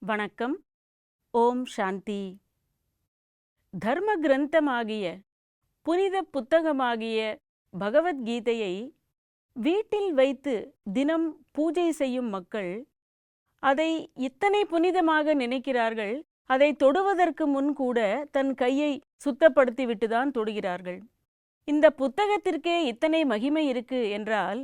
வணக்கம். ஓம் சாந்தி. தர்ம கிரந்தமாகிய புனித புத்தகமாகிய பகவத்கீதையை வீட்டில் வைத்து தினம் பூஜை செய்யும் மக்கள் அதை இத்தனை புனிதமாக நினைக்கிறார்கள். அதை தொடுவதற்கு முன் கூட தன் கையை சுத்தப்படுத்திவிட்டுதான் தொடுகிறார்கள். இந்த புத்தகத்திற்கே இத்தனை மகிமை இருக்கு என்றால்,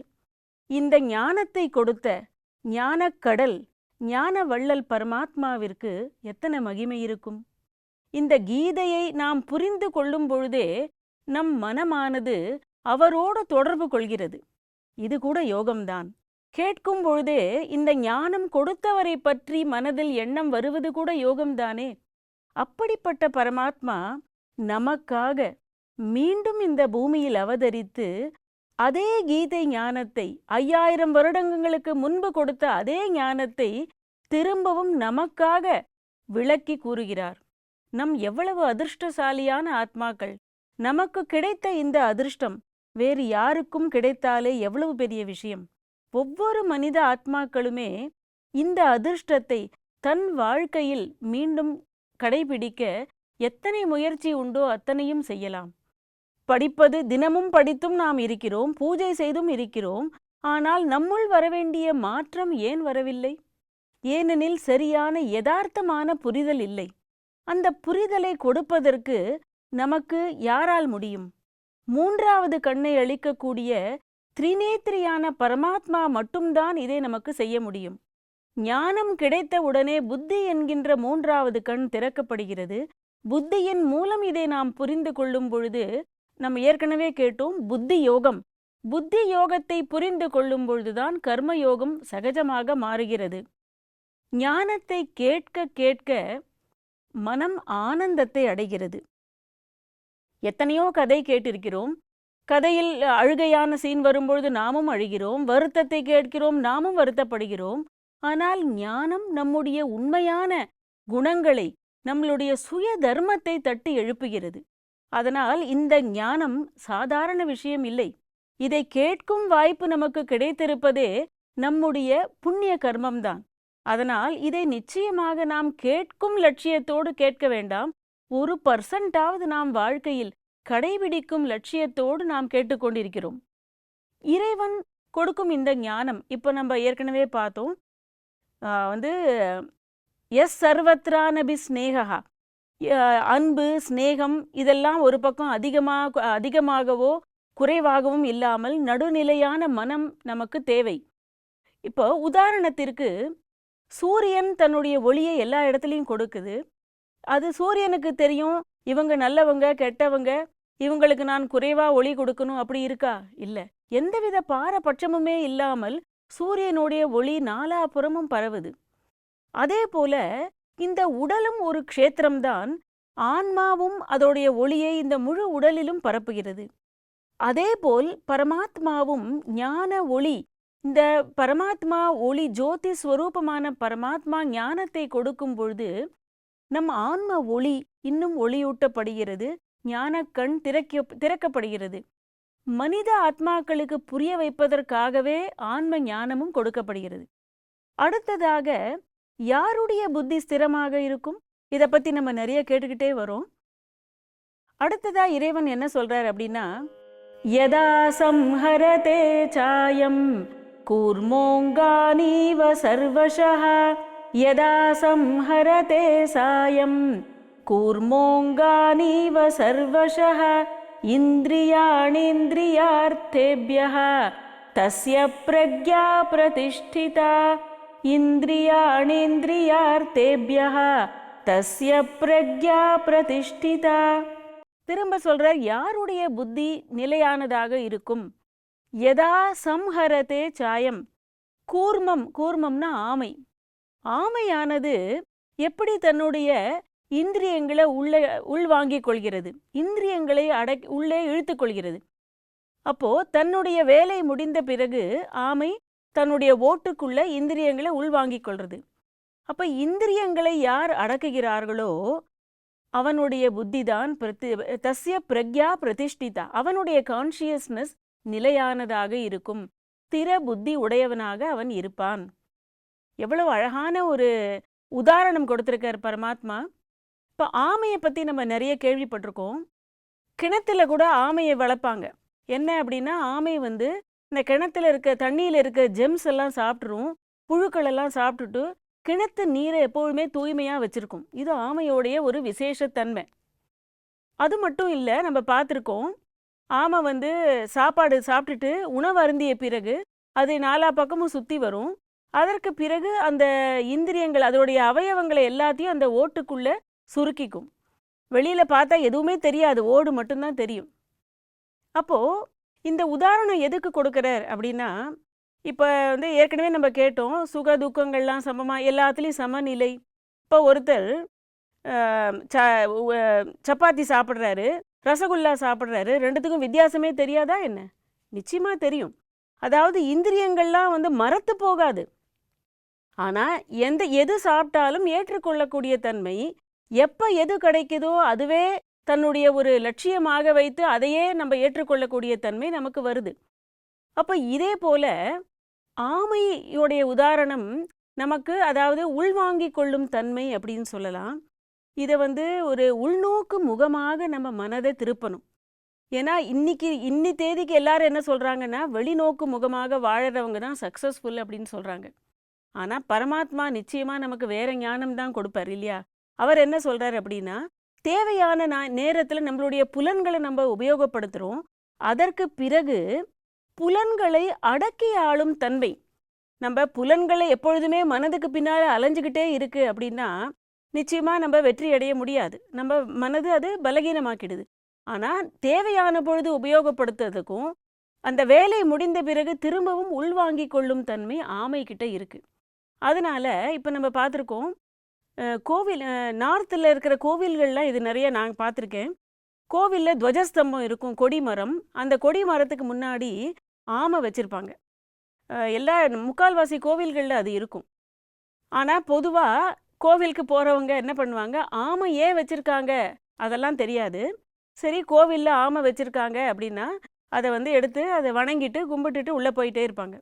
இந்த ஞானத்தை கொடுத்த ஞானக்கடல் ஞான வள்ளல் பரமாத்மாவிற்கு எத்தனை மகிமை இருக்கும். இந்த கீதையை நாம் புரிந்து கொள்ளும் பொழுதே நம் மனமானது அவரோடு தொடர்பு கொள்கிறது. இது கூட யோகம்தான். கேட்கும் பொழுதே இந்த ஞானம் கொடுத்தவரை பற்றி மனதில் எண்ணம் வருவது கூட யோகம்தானே. அப்படிப்பட்ட பரமாத்மா நமக்காக மீண்டும் இந்த பூமியில் அவதரித்து அதே கீதை ஞானத்தை 5000 வருடங்களுக்கு முன்பு கொடுத்த அதே ஞானத்தை திரும்பவும் நமக்காக விளக்கி கூறுகிறார். நம் எவ்வளவு அதிர்ஷ்டசாலியான ஆத்மாக்கள். நமக்கு கிடைத்த இந்த அதிர்ஷ்டம் வேறு யாருக்கும் கிடைத்தாலே எவ்வளவு பெரிய விஷயம். ஒவ்வொரு மனித ஆத்மாக்களுமே இந்த அதிர்ஷ்டத்தை தன் வாழ்க்கையில் மீண்டும் கடைபிடிக்க எத்தனை முயற்சி உண்டோ அத்தனையும் செய்யலாம். படிப்பது தினமும் படித்தும் நாம் இருக்கிறோம், பூஜை செய்தும் இருக்கிறோம். ஆனால் நம்முள் வரவேண்டிய மாற்றம் ஏன் வரவில்லை? ஏனெனில் சரியான யதார்த்தமான புரிதல் இல்லை. அந்த புரிதலை கொடுப்பதற்கு நமக்கு யாரால் முடியும்? மூன்றாவது கண்ணை அளிக்கக்கூடிய திரிநேத்திரியான பரமாத்மா மட்டும்தான் இதை நமக்கு செய்ய முடியும். ஞானம் கிடைத்த உடனே புத்தி என்கின்ற மூன்றாவது கண் திறக்கப்படுகிறது. புத்தியின் மூலம் இதை நாம் புரிந்து கொள்ளும் பொழுது, நம்ம ஏற்கனவே கேட்டோம், புத்தி யோகம். புத்தி யோகத்தை புரிந்து கொள்ளும் பொழுதுதான் கர்மயோகம் சகஜமாக மாறுகிறது. ஞானத்தை கேட்க கேட்க மனம் ஆனந்தத்தை அடைகிறது. எத்தனையோ கதை கேட்டிருக்கிறோம். கதையில் அழுகையான சீன் வரும்பொழுது நாமும் அழுகிறோம், வருத்தத்தை கேட்கிறோம், நாமும் வருத்தப்படுகிறோம். ஆனால் ஞானம் நம்முடைய உண்மையான குணங்களை, நம்மளுடைய சுய தர்மத்தை தட்டி எழுப்புகிறது. அதனால் இந்த ஞானம் சாதாரண விஷயம் இல்லை. இதை கேட்கும் வாய்ப்பு நமக்கு கிடைத்திருப்பதே நம்முடைய புண்ணிய கர்மம்தான். அதனால் இதை நிச்சயமாக நாம் கேட்கும் லட்சியத்தோடு கேட்க வேண்டாம். 1% நாம் வாழ்க்கையில் கடைபிடிக்கும் லட்சியத்தோடு நாம் கேட்டுக்கொண்டிருக்கிறோம். இறைவன் கொடுக்கும் இந்த ஞானம், இப்போ நம்ம ஏற்கனவே பார்த்தோம், எஸ் சர்வத்ரானபி ஸ்நேகா, அன்பு ஸ்நேகம் இதெல்லாம் ஒரு பக்கம் அதிகமாகவோ குறைவாகவும் இல்லாமல் நடுநிலையான மனம் நமக்கு தேவை. இப்போ உதாரணத்திற்கு, சூரியன் தன்னுடைய ஒளியை எல்லா இடத்துலையும் கொடுக்குது. அது சூரியனுக்கு தெரியும், இவங்க நல்லவங்க கெட்டவங்க, இவங்களுக்கு நான் குறைவா ஒளி கொடுக்கணும், அப்படி இருக்கா? இல்லை. எந்தவித பாரபட்சமுமே இல்லாமல் சூரியனுடைய ஒளி நாலாபுறமும் பரவுது. அதே போல இந்த உடலும் ஒரு க்ஷேத்திரம்தான். ஆன்மாவும் அதோடைய ஒளியை இந்த முழு உடலிலும் பரப்புகிறது. அதேபோல் பரமாத்மாவும் ஞான ஒளி, இந்த பரமாத்மா ஒளி ஜோதி ஸ்வரூபமான பரமாத்மா ஞானத்தை கொடுக்கும் பொழுது நம் ஆன்ம ஒளி இன்னும் ஒளியூட்டப்படுகிறது, ஞான கண் திறக்கப்படுகிறது. மனித ஆத்மாக்களுக்கு புரிய வைப்பதற்காகவே ஆன்ம ஞானமும் கொடுக்கப்படுகிறது. அடுத்ததாக, யாருடைய புத்தி ஸ்திரமாக இருக்கும்? இதை பத்தி நம்ம நிறைய கேட்டுக்கிட்டே வரோம். அடுத்ததா இறைவன் என்ன சொல்றார் அப்படின்னா, யதா சம்ஹரதே சாயம் கூர்மோங்கானீவ சர்வஷஹ, யதா சம்ஹரதே சாயம் கூர்மோங்கானீவ சர்வஷஹ, இந்திரியாணீந்திரியார்த்தேப்யஹ தஸ்ய பிரக்ஞா பிரதிஷ்டிதா, இந்திரியாணீந்திரியார்த்தேப்யஹ தஸ்ய பிரக்ஞா பிரதிஷ்டிதா. திரும்ப சொல்றார், யாருடைய புத்தி நிலையானதாக இருக்கும்? யதா சம்ஹரதே சாயம். கூர்மம்னா ஆமை. ஆமையானது எப்படி தன்னுடைய இந்திரியங்களை உள்வாங்கிக் கொள்கிறது, இந்திரியங்களை உள்ளே இழுத்து கொள்கிறது. அப்போ தன்னுடைய வேலை முடிந்த பிறகு ஆமை தன்னுடைய ஓட்டுக்குள்ள இந்திரியங்களை உள்வாங்கிக் கொள்றது. அப்ப இந்திரியங்களை யார் அடக்குகிறார்களோ அவனுடைய புத்திதான் தஸ்ய பிரக்ஞா பிரதிஷ்டிதா, அவனுடைய கான்ஷியஸ்னஸ் நிலையானதாக இருக்கும், ஸ்திர புத்தி உடையவனாக அவன் இருப்பான். எவ்வளவு அழகான ஒரு உதாரணம் கொடுத்திருக்கார் பரமாத்மா. இப்போ ஆமையை பற்றி நம்ம நிறைய கேள்விப்பட்டிருக்கோம். கிணத்துல கூட ஆமையை வளர்ப்பாங்க. என்ன அப்படின்னா, ஆமை வந்து இந்த கிணத்துல இருக்க தண்ணியில் இருக்க ஜெம்ஸ் எல்லாம் சாப்பிட்ரும், புழுக்கள் எல்லாம் சாப்பிட்டுட்டு கிணத்து நீரை எப்பொழுதுமே தூய்மையாக வச்சிருக்கும். இது ஆமையோடைய ஒரு விசேஷத்தன்மை. அது மட்டும் இல்லை, நம்ம பார்த்துருக்கோம், ஆமை வந்து சாப்பாடு சாப்பிட்டுட்டு உணவு அருந்திய பிறகு அது நாலா பக்கமும் சுற்றி வரும். அதற்கு பிறகு அந்த இந்திரியங்கள் அதோடைய அவயவங்களை எல்லாத்தையும் அந்த ஓட்டுக்குள்ளே சுருக்கிக்கும். வெளியில் பார்த்தா எதுவுமே தெரியாது, ஓடு மட்டும்தான் தெரியும். அப்போது இந்த உதாரணம் எதுக்கு கொடுக்குறார் அப்படின்னா, இப்போ வந்து ஏற்கனவே நம்ம கேட்டோம், சுக துக்கங்கள்லாம் சமமாக எல்லாத்துலேயும் சமநிலை. இப்போ ஒருத்தர் சப்பாத்தி சாப்பிட்றாரு, ரசகுல்லா சாப்பிட்றாரு, ரெண்டுத்துக்கும் வித்தியாசமே தெரியாதா என்ன? நிச்சயமாக தெரியும். அதாவது இந்திரியங்கள்லாம் வந்து மரத்து போகாது. ஆனால் எது சாப்பிட்டாலும் ஏற்றுக்கொள்ளக்கூடிய தன்மை, எப்போ எது கிடைக்குதோ அதுவே தன்னுடைய ஒரு லட்சியமாக வைத்து அதையே நம்ம ஏற்றுக்கொள்ளக்கூடிய தன்மை நமக்கு வருது. அப்போ இதே போல ஆமையோடைய உதாரணம் நமக்கு, அதாவது உள்வாங்கிக் கொள்ளும் தன்மை அப்படின்னு சொல்லலாம். இதை வந்து ஒரு உள்நோக்கு முகமாக நம்ம மனதை திருப்பணும். ஏன்னா இன்னி தேதிக்கு எல்லாரும் என்ன சொல்கிறாங்கன்னா, வெளிநோக்கு முகமாக வாழறவங்க தான் சக்ஸஸ்ஃபுல் அப்படின்னு சொல்கிறாங்க. ஆனால் பரமாத்மா நிச்சயமாக நமக்கு வேற ஞானம் தான் கொடுப்பார் இல்லையா? அவர் என்ன சொல்கிறார் அப்படின்னா, தேவையான நேரத்தில் நம்மளுடைய புலன்களை நம்ம உபயோகப்படுத்துகிறோம். அதற்கு பிறகு புலன்களை அடக்கி ஆளும் தன்மை. நம்ம புலன்களை எப்பொழுதுமே மனதுக்கு பின்னால் அலைஞ்சிக்கிட்டே இருக்கு அப்படின்னா நிச்சயமாக நம்ம வெற்றி அடைய முடியாது. நம்ம மனது அது பலகீனமாக்கிடுது. ஆனால் தேவையான பொழுது உபயோகப்படுத்துறதுக்கும் அந்த வேலை முடிந்த பிறகு திரும்பவும் உள்வாங்கி கொள்ளும் தன்மை ஆமைக்கிட்ட இருக்குது. அதனால் இப்போ நம்ம பார்த்துருக்கோம், கோவில் நார்த்தில் இருக்கிற கோவில்கள்லாம் இது நிறைய நான் பார்த்துருக்கேன். கோவிலில் துவஜஸ்தம்பம் இருக்கும், கொடிமரம். அந்த கொடி மரத்துக்கு முன்னாடி ஆமை வச்சுருப்பாங்க. எல்லா முக்கால்வாசி கோவில்களில் அது இருக்கும். ஆனால் பொதுவாக கோவிலுக்கு போகிறவங்க என்ன பண்ணுவாங்க, ஆமை ஏன் வச்சுருக்காங்க அதெல்லாம் தெரியாது. சரி, கோவிலில் ஆமை வச்சுருக்காங்க அப்படின்னா அதை வந்து எடுத்து அதை வணங்கிட்டு கும்பிட்டுட்டு உள்ளே போயிட்டே இருப்பாங்க.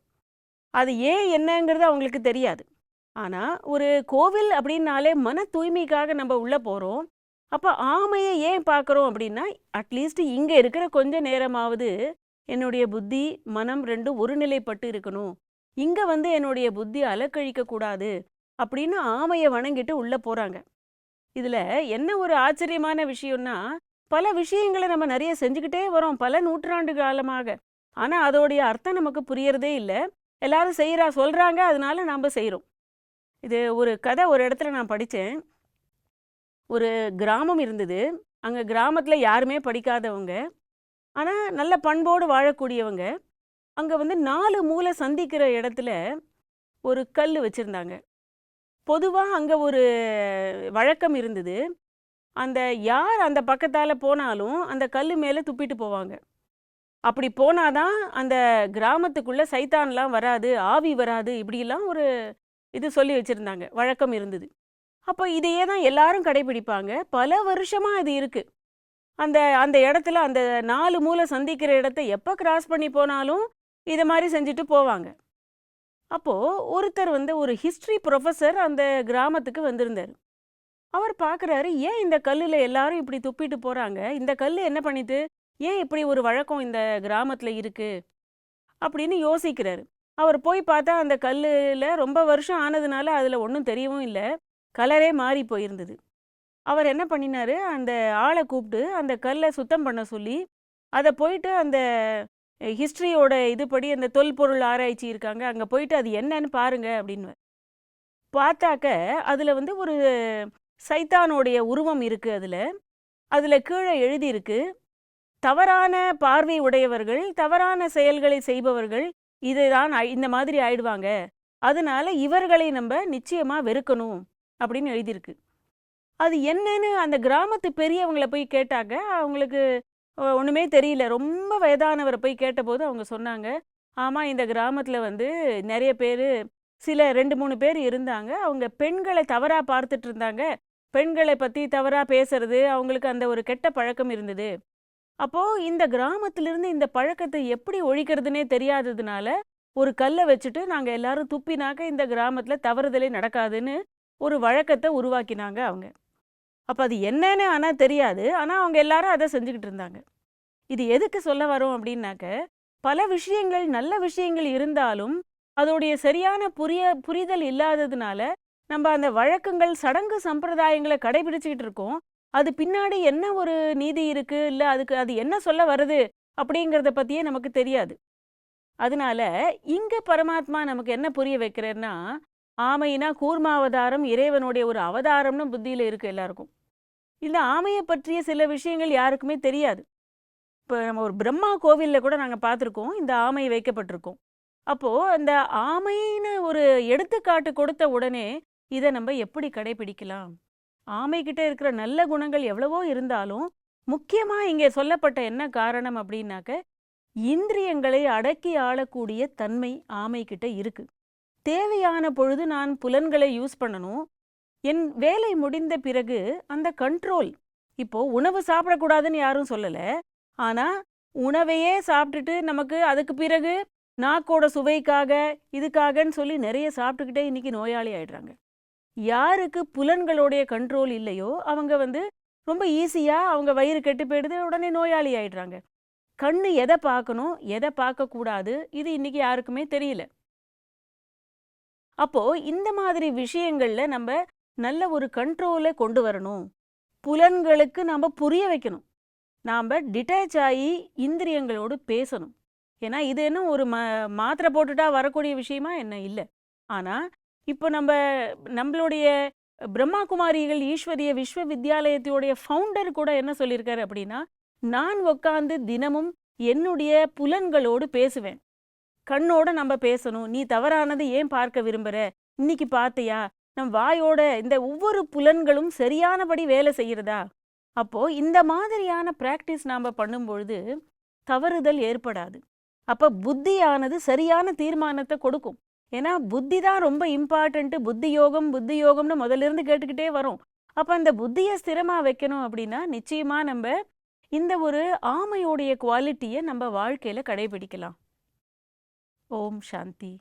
அது ஏன் என்னங்கிறது அவங்களுக்கு தெரியாது. ஆனால் ஒரு கோவில் அப்படின்னாலே மன தூய்மைக்காக நம்ம உள்ளே போகிறோம். அப்போ ஆமையை ஏன் பார்க்குறோம் அப்படின்னா, அட்லீஸ்ட் இங்கே இருக்கிற கொஞ்ச நேரமாவது என்னுடைய புத்தி மனம் ரெண்டும் ஒருநிலைப்பட்டு இருக்கணும், இங்கே வந்து என்னுடைய புத்தி அலக்கழிக்கக்கூடாது அப்படின்னு ஆமையை வணங்கிட்டு உள்ளே போகிறாங்க. இதில் என்ன ஒரு ஆச்சரியமான விஷயம்னா, பல விஷயங்களை நம்ம நிறைய செஞ்சுக்கிட்டே வரோம் பல நூற்றாண்டு காலமாக. ஆனால் அதோடைய அர்த்தம் நமக்கு புரியறதே இல்லை. எல்லாரும் சொல்கிறாங்க, அதனால நாம் செய்கிறோம். இது ஒரு கதை ஒரு இடத்துல நான் படித்தேன். ஒரு கிராமம் இருந்தது. அங்கே கிராமத்தில் யாருமே படிக்காதவங்க, ஆனால் நல்ல பண்போடு வாழக்கூடியவங்க. அங்கே வந்து 4 மூலை சந்திக்கிற இடத்துல ஒரு கல் வச்சுருந்தாங்க. பொதுவாக அங்கே ஒரு வழக்கம் இருந்தது, யார் அந்த பக்கத்தால் போனாலும் அந்த கல் மேலே துப்பிட்டு போவாங்க. அப்படி போனாதான் அந்த கிராமத்துக்குள்ளே சைத்தான்லாம் வராது, ஆவி வராது, இப்படிலாம் ஒரு இது சொல்லி வச்சுருந்தாங்க, வழக்கம் இருந்தது. அப்போ இதையே தான் எல்லாரும் கடைபிடிப்பாங்க. பல வருஷமாக இது இருக்குது. அந்த இடத்துல அந்த 4 மூலை சந்திக்கிற இடத்த எப்போ கிராஸ் பண்ணி போனாலும் இதை மாதிரி செஞ்சுட்டு போவாங்க. அப்போது ஒருத்தர் வந்து ஒரு ஹிஸ்ட்ரி ப்ரொஃபஸர் அந்த கிராமத்துக்கு வந்திருந்தார். அவர் பார்க்குறாரு, ஏன் இந்த கல்லில் எல்லாரும் இப்படி துப்பிட்டு போகிறாங்க, இந்த கல் என்ன பண்ணிட்டு, ஏன் இப்படி ஒரு வழக்கம் இந்த கிராமத்தில் இருக்குது அப்படின்னு யோசிக்கிறாரு. அவர் போய் பார்த்தா அந்த கல்லில் ரொம்ப வருஷம் ஆனதுனால அதில் ஒன்றும் தெரியவும் இல்லை, கலரே மாறி போயிருந்தது. அவர் என்ன பண்ணினார், அந்த ஆளை கூப்பிட்டு அந்த கல்லை சுத்தம் பண்ண சொல்லி, அதை போயிட்டு அந்த ஹிஸ்ட்ரியோட இதுபடி அந்த தொல்பொருள் ஆராய்ச்சி இருக்காங்க, அங்கே போயிட்டு அது என்னன்னு பாருங்க அப்படின்னு. பார்த்தாக்க அதில் வந்து ஒரு சைத்தானுடைய உருவம் இருக்குது. அதில் கீழே எழுதியிருக்கு, தவறான பார்வை உடையவர்கள், தவறான செயல்களை செய்பவர்கள் இதுதான் இந்த மாதிரி ஆயிடுவாங்க, அதனால இவர்களை நம்ம நிச்சயமாக வெறுக்கணும் அப்படின்னு எழுதியிருக்கு. அது என்னன்னு அந்த கிராமத்து பெரியவங்களை போய் கேட்டாங்க, அவங்களுக்கு ஒன்றுமே தெரியல. ரொம்ப வயதானவரை போய் கேட்டபோது அவங்க சொன்னாங்க, ஆமாம், இந்த கிராமத்தில் வந்து நிறைய பேர், சில 2-3 பேர் இருந்தாங்க, அவங்க பெண்களை தவறாக பார்த்துட்டு இருந்தாங்க, பெண்களை பற்றி தவறாக பேசுறது, அவங்களுக்கு அந்த ஒரு கெட்ட பழக்கம் இருந்தது. அப்போது இந்த கிராமத்திலிருந்து இந்த பழக்கத்தை எப்படி ஒழிக்கிறதுனே தெரியாததுனால ஒரு கல்லை வச்சுட்டு நாங்கள் எல்லாரும் துப்பினாக்க இந்த கிராமத்தில் தவறுதலே நடக்காதுன்னு ஒரு வழக்கத்தை உருவாக்கினாங்க அவங்க. அப்போ அது என்னன்னு ஆனால் தெரியாது, ஆனால் அவங்க எல்லாரும் அதை செஞ்சுக்கிட்டு இருந்தாங்க. இது எதுக்கு சொல்ல வரோம் அப்படின்னாக்க, பல விஷயங்கள் நல்ல விஷயங்கள் இருந்தாலும் அதோடைய சரியான புரிதல் இல்லாததுனால நம்ம அந்த வழக்கங்கள் சடங்கு சம்பிரதாயங்களை கடைபிடிச்சிக்கிட்டு இருக்கோம். அது பின்னாடி என்ன ஒரு நீதி இருக்கு, இல்லை அதுக்கு அது என்ன சொல்ல வருது அப்படிங்கிறத பற்றியே நமக்கு தெரியாது. அதனால இங்க பரமாத்மா நமக்கு என்ன புரிய வைக்கிறேன்னா, ஆமைனா கூர்மாவதாரம் இறைவனுடைய ஒரு அவதாரம்னு புத்தியில இருக்கு எல்லாருக்கும். இந்த ஆமையை பற்றிய சில விஷயங்கள் யாருக்குமே தெரியாது. இப்போ நம்ம ஒரு பிரம்மா கோவில்ல கூட நாங்கள் பார்த்துருக்கோம், இந்த ஆமை வைக்கப்பட்டிருக்கோம். அப்போ அந்த ஆமைன்னு ஒரு எடுத்துக்காட்டு கொடுத்த உடனே இதை நம்ம எப்படி கடைபிடிக்கலாம்? ஆமைக்கிட்ட இருக்கிற நல்ல குணங்கள் எவ்வளவோ இருந்தாலும் முக்கியமா இங்கே சொல்லப்பட்ட என்ன காரணம் அப்படின்னாக்க, இந்திரியங்களை அடக்கி ஆளக்கூடிய தன்மை ஆமைக்கிட்ட இருக்கு. தேவையான பொழுது நான் புலன்களை யூஸ் பண்ணணும். என் வேலை முடிந்த பிறகு அந்த கண்ட்ரோல். இப்போ உணவு சாப்பிடக்கூடாதுன்னு யாரும் சொல்லல. ஆனா உணவையே சாப்பிட்டுட்டு நமக்கு அதுக்கு பிறகு நாக்கோட சுவைக்காக இதுக்காகன்னு சொல்லி நிறைய சாப்பிட்டுக்கிட்டே இன்னைக்கு நோயாளி ஆயிடுறாங்க. யாருக்கு புலன்களுடைய கண்ட்ரோல் இல்லையோ அவங்க ரொம்ப ஈஸியா அவங்க வயிறு கெட்டு போயிடுது, உடனே நோயாளி ஆயிடுறாங்க. கண்ணு எதை பார்க்கணும் எதை பார்க்கக்கூடாது இது இன்னைக்கு யாருக்குமே தெரியல. அப்போ இந்த மாதிரி விஷயங்கள்ல நம்ம நல்ல ஒரு கண்ட்ரோலை கொண்டு வரணும். புலன்களுக்கு நம்ம புரிய வைக்கணும். நாம் டிட்டாச் ஆகி இந்திரியங்களோடு பேசணும். ஏன்னா இது என்ன ஒரு மாத்திரை போட்டுட்டா வரக்கூடிய விஷயமா என்ன இல்லை. ஆனால் இப்போ நம்மளுடைய பிரம்மா குமாரிகள் ஈஸ்வரிய விஸ்வவித்யாலயத்தையுடைய ஃபவுண்டர் கூட என்ன சொல்லியிருக்காரு அப்படின்னா, நான் உட்காந்து தினமும் என்னுடைய புலன்களோடு பேசுவேன். கண்ணோட நம்ம பேசணும். நீ தவறானது ஏன் பார்க்க விரும்புகிற, இன்னைக்கு பார்த்தியா, நம் வாயோட இந்த ஒவ்வொரு புலன்களும் சரியானபடி வேலை செய்கிறதா? அப்போ இந்த மாதிரியான பிராக்டிஸ் நாம் பண்ணும்பொழுது தவறுதல் ஏற்படாது. அப்போ புத்தியானது சரியான தீர்மானத்தை கொடுக்கும். ஏன்னா புத்தி தான் ரொம்ப இம்பார்ட்டன்ட்டு. புத்தி யோகம்னு முதல்ல இருந்து கேட்டுக்கிட்டே வரும். அப்போ அந்த புத்தியை ஸ்திரமாக வைக்கணும் அப்படின்னா நிச்சயமாக நம்ம இந்த ஒரு ஆமையோடைய குவாலிட்டியை நம்ம வாழ்க்கையில் கடைபிடிக்கலாம். ஓம் சாந்தி.